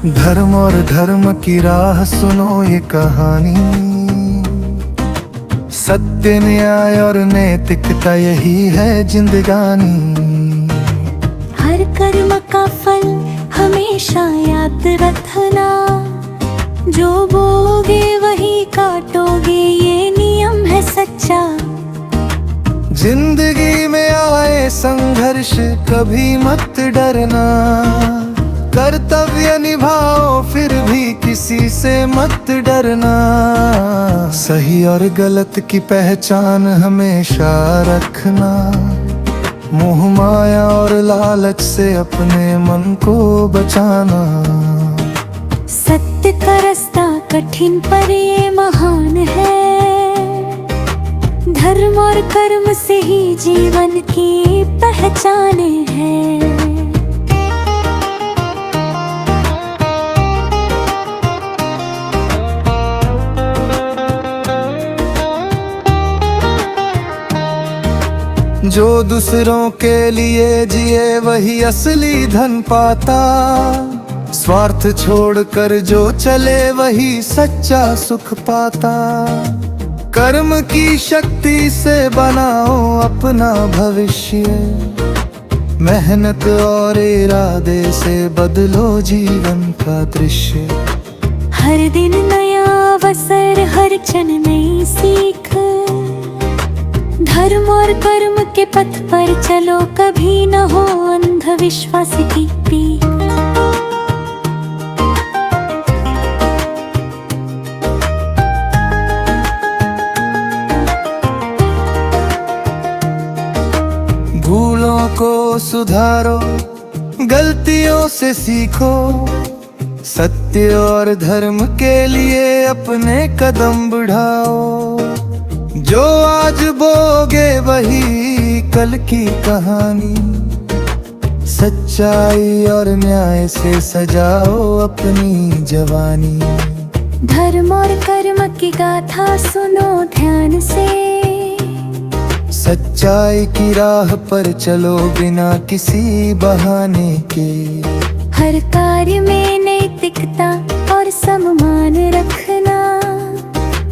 धर्म और धर्म की राह सुनो ये कहानी। सत्य न्याय और नैतिकता यही है जिंदगानी। हर कर्म का फल हमेशा याद रखना, जो बोगे वही काटोगे, ये नियम है सच्चा। जिंदगी में आए संघर्ष कभी मत डरना, कर्तव्य निभाओ फिर भी किसी से मत डरना। सही और गलत की पहचान हमेशा रखना, मोह माया और लालच से अपने मन को बचाना। सत्य का रास्ता कठिन पर ये महान है, धर्म और कर्म से ही जीवन की पहचान है। जो दूसरों के लिए जिए वही असली धन पाता, स्वार्थ छोड़कर जो चले वही सच्चा सुख पाता। कर्म की शक्ति से बनाओ अपना भविष्य, मेहनत और इरादे से बदलो जीवन का दृश्य। हर दिन नया अवसर, हर क्षण नई सीख, धर्म और कर्म के पथ पर चलो, कभी न हो अंधविश्वास की पीठ। भूलों को सुधारो, गलतियों से सीखो, सत्य और धर्म के लिए अपने कदम बढ़ाओ। जो आज बोगे वही कल की कहानी, सच्चाई और न्याय से सजाओ अपनी जवानी। धर्म और कर्म की गाथा सुनो ध्यान से, सच्चाई की राह पर चलो बिना किसी बहाने के। हर कार्य में नैतिकता और सम्मान रखना,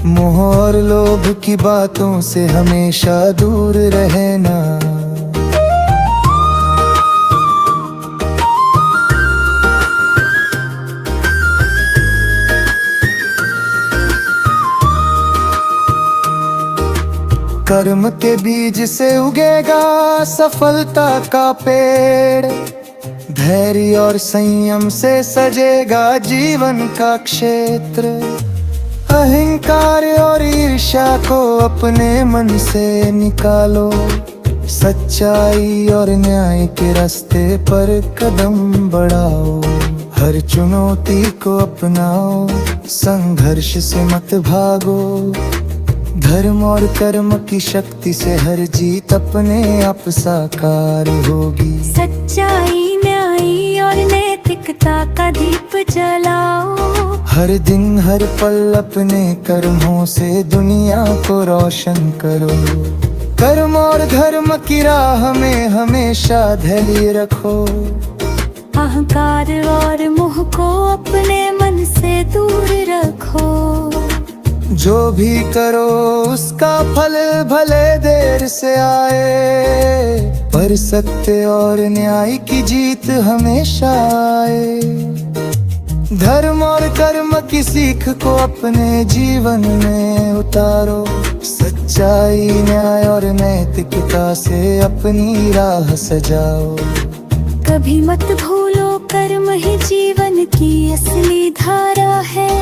मोह और लोभ की बातों से हमेशा दूर रहना। कर्म के बीज से उगेगा सफलता का पेड़, धैर्य और संयम से सजेगा जीवन का क्षेत्र। अहंकार और ईर्ष्या को अपने मन से निकालो, सच्चाई और न्याय के रास्ते पर कदम बढ़ाओ। हर चुनौती को अपनाओ, संघर्ष से मत भागो। धर्म और कर्म की शक्ति से हर जीत अपने आप साकार होगी। सच्चाई, न्याय और नैतिकता का दीप जलाओ, हर दिन हर पल अपने कर्मों से दुनिया को रोशन करो। कर्म और धर्म की राह में हमेशा धैर्य रखो, अहंकार और मोह को अपने मन से दूर रखो। जो भी करो उसका फल भले देर से आए, पर सत्य और न्याय की जीत हमेशा आए। धर्म और कर्म की सीख को अपने जीवन में उतारो, सच्चाई, न्याय और नैतिकता से अपनी राह सजाओ। कभी मत भूलो कर्म ही जीवन की असली धारा है,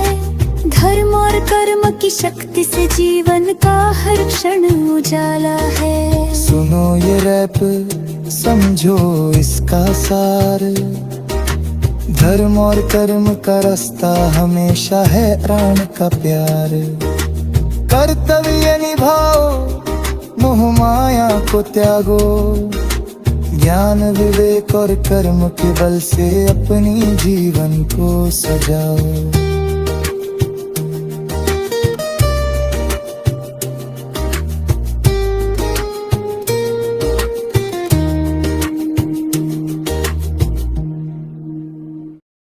धर्म और कर्म की शक्ति से जीवन का हर क्षण उजाला है। सुनो ये रैप, समझो इसका सार, धर्म और कर्म का रास्ता हमेशा है प्राण का प्यार। कर्तव्य निभाओ, मोह माया को त्यागो, ज्ञान विवेक और कर्म के बल से अपनी जीवन को सजाओ।